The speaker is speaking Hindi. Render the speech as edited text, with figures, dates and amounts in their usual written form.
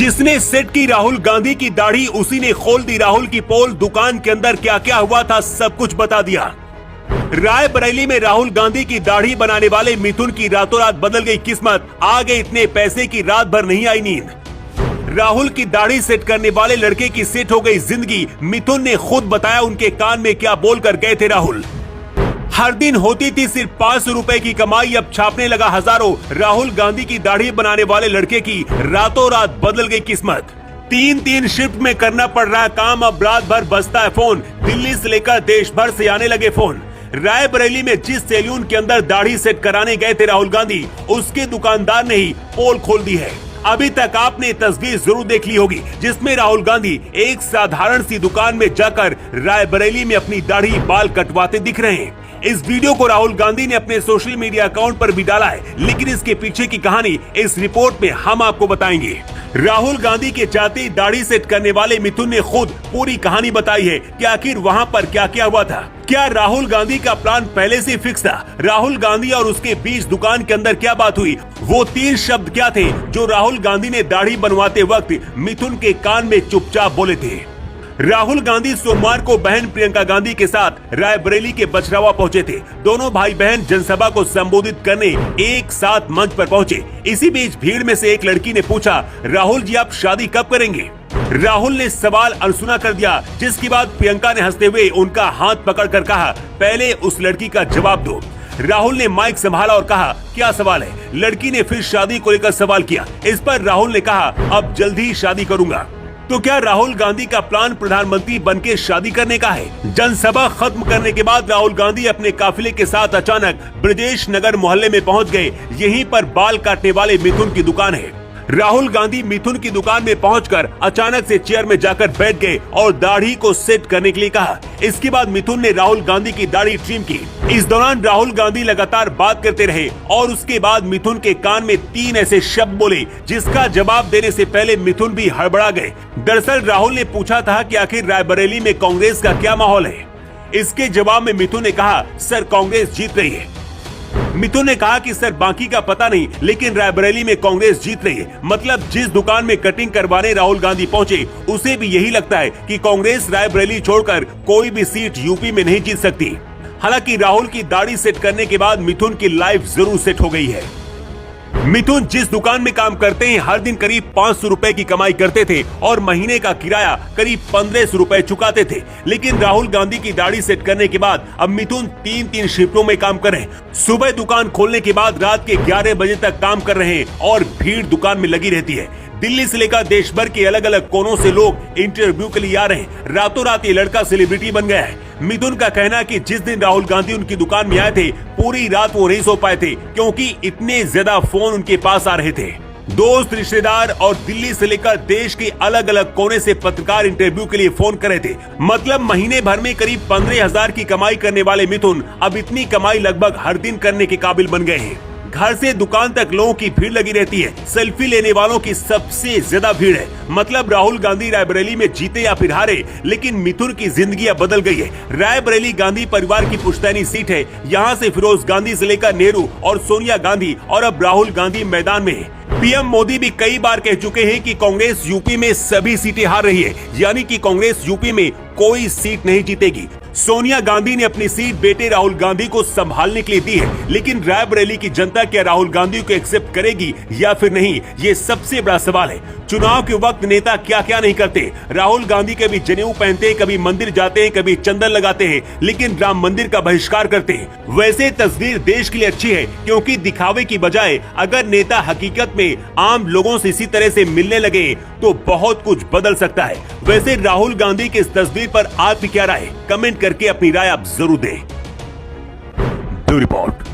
जिसने सेट की राहुल गांधी की दाढ़ी उसी ने खोल दी राहुल की पोल। दुकान के अंदर क्या क्या हुआ था सब कुछ बता दिया। रायबरेली में राहुल गांधी की दाढ़ी बनाने वाले मिथुन की रातों रात बदल गई किस्मत। आ गए इतने पैसे की रात भर नहीं आई नींद। राहुल की दाढ़ी सेट करने वाले लड़के की सेट हो गई जिंदगी। मिथुन ने खुद बताया उनके कान में क्या बोलकर गए थे राहुल। हर दिन होती थी सिर्फ 500 रुपए की कमाई, अब छापने लगा हजारों। राहुल गांधी की दाढ़ी बनाने वाले लड़के की रातों रात बदल गई किस्मत। 3 शिफ्ट में करना पड़ रहा काम, अब रात भर बजता है फोन। दिल्ली से लेकर देश भर से आने लगे फोन। रायबरेली में जिस सैलून के अंदर दाढ़ी सेट कराने गए थे राहुल गांधी, उसके दुकानदार ने ही पोल खोल दी है। अभी तक आपने तस्वीर जरूर देख ली होगी जिसमें राहुल गांधी एक साधारण सी दुकान में जाकर रायबरेली में अपनी दाढ़ी बाल कटवाते दिख रहे हैं। इस वीडियो को राहुल गांधी ने अपने सोशल मीडिया अकाउंट पर भी डाला है, लेकिन इसके पीछे की कहानी इस रिपोर्ट में हम आपको बताएंगे। राहुल गांधी के जाते दाढ़ी सेट करने वाले मिथुन ने खुद पूरी कहानी बताई है कि आखिर वहां पर क्या क्या हुआ था। क्या राहुल गांधी का प्लान पहले से फिक्स था? राहुल गांधी और उसके बीच दुकान के अंदर क्या बात हुई? वो 3 शब्द क्या थे जो राहुल गांधी ने दाढ़ी बनवाते वक्त मिथुन के कान में चुपचाप बोले थे? राहुल गांधी सोमवार को बहन प्रियंका गांधी के साथ रायबरेली के बछरावा पहुंचे थे। दोनों भाई बहन जनसभा को संबोधित करने एक साथ मंच पर पहुंचे। इसी बीच भीड़ में से एक लड़की ने पूछा, राहुल जी आप शादी कब करेंगे? राहुल ने सवाल अनसुना कर दिया, जिसके बाद प्रियंका ने हंसते हुए उनका हाथ पकड़कर कहा, पहले उस लड़की का जवाब दो। राहुल ने माइक संभाला और कहा, क्या सवाल है? लड़की ने फिर शादी को लेकर सवाल किया। इस पर राहुल ने कहा, अब जल्दी ही शादी करूंगा। तो क्या राहुल गांधी का प्लान प्रधानमंत्री बनके शादी करने का है? जनसभा खत्म करने के बाद राहुल गांधी अपने काफिले के साथ अचानक ब्रजेश नगर मोहल्ले में पहुंच गए। यहीं पर बाल काटने वाले मिथुन की दुकान है। राहुल गांधी मिथुन की दुकान में पहुंचकर अचानक से चेयर में जाकर बैठ गए और दाढ़ी को सेट करने के लिए कहा। इसके बाद मिथुन ने राहुल गांधी की दाढ़ी ट्रिम की। इस दौरान राहुल गांधी लगातार बात करते रहे और उसके बाद मिथुन के कान में 3 ऐसे शब्द बोले, जिसका जवाब देने से पहले मिथुन भी हड़बड़ा गए। दरअसल राहुल ने पूछा था कि आखिर रायबरेली में कांग्रेस का क्या माहौल है। इसके जवाब में मिथुन ने कहा, सर कांग्रेस जीत रही है। मिथुन ने कहा कि सर बाकी का पता नहीं, लेकिन रायबरेली में कांग्रेस जीत रही है। मतलब जिस दुकान में कटिंग करवाने राहुल गांधी पहुंचे, उसे भी यही लगता है कि कांग्रेस रायबरेली छोड़कर कोई भी सीट यूपी में नहीं जीत सकती। हालांकि राहुल की दाढ़ी सेट करने के बाद मिथुन की लाइफ जरूर सेट हो गई है। मिथुन जिस दुकान में काम करते हैं, हर दिन करीब 500 रुपए की कमाई करते थे और महीने का किराया करीब 1500 रुपए चुकाते थे। लेकिन राहुल गांधी की दाढ़ी सेट करने के बाद अब मिथुन 3 शिफ्टों में काम कर रहे हैं। सुबह दुकान खोलने के बाद रात के 11 बजे तक काम कर रहे हैं और भीड़ दुकान में लगी रहती है। दिल्ली से लेकर देश भर के अलग अलग कोनों से लोग इंटरव्यू के लिए आ रहे हैं। रातों रात ये लड़का सेलिब्रिटी बन गया है। मिथुन का कहना है कि जिस दिन राहुल गांधी उनकी दुकान में आए थे, पूरी रात वो नहीं सो पाए थे, क्योंकि इतने ज्यादा फोन उनके पास आ रहे थे। दोस्त, रिश्तेदार और दिल्ली से लेकर देश के अलग अलग कोने से पत्रकार इंटरव्यू के लिए फोन कर रहे थे। मतलब महीने भर में करीब 15,000 की कमाई करने वाले मिथुन अब इतनी कमाई लगभग हर दिन करने के काबिल बन गए हैं। घर से दुकान तक लोगों की भीड़ लगी रहती है। सेल्फी लेने वालों की सबसे ज्यादा भीड़ है। मतलब राहुल गांधी रायबरेली में जीते या फिर हारे, लेकिन मिथुन की जिंदगी अब बदल गई है। रायबरेली गांधी परिवार की पुश्तैनी सीट है। यहाँ से फिरोज गांधी से लेकर नेहरू और सोनिया गांधी और अब राहुल गांधी मैदान में है। पीएम मोदी भी कई बार कह चुके हैं कि कांग्रेस यूपी में सभी सीटें हार रही है, यानी कि कांग्रेस यूपी में कोई सीट नहीं जीतेगी। सोनिया गांधी ने अपनी सीट बेटे राहुल गांधी को संभालने के लिए दी है, लेकिन रायबरेली की जनता क्या राहुल गांधी को एक्सेप्ट करेगी या फिर नहीं, ये सबसे बड़ा सवाल है। चुनाव के वक्त नेता क्या क्या नहीं करते। राहुल गांधी कभी जनेऊ पहनते हैं, कभी मंदिर जाते हैं, कभी चंदन लगाते हैं, लेकिन राम मंदिर का बहिष्कार करते हैं। वैसे तस्वीर देश के लिए अच्छी है, क्योंकि दिखावे की बजाय अगर नेता हकीकत में आम लोगों से इसी तरह से मिलने लगे तो बहुत कुछ बदल सकता है। वैसे राहुल गांधी की इस तस्वीर पर आपकी क्या राय? कमेंट करके अपनी राय आप जरूर दें। Bureau report.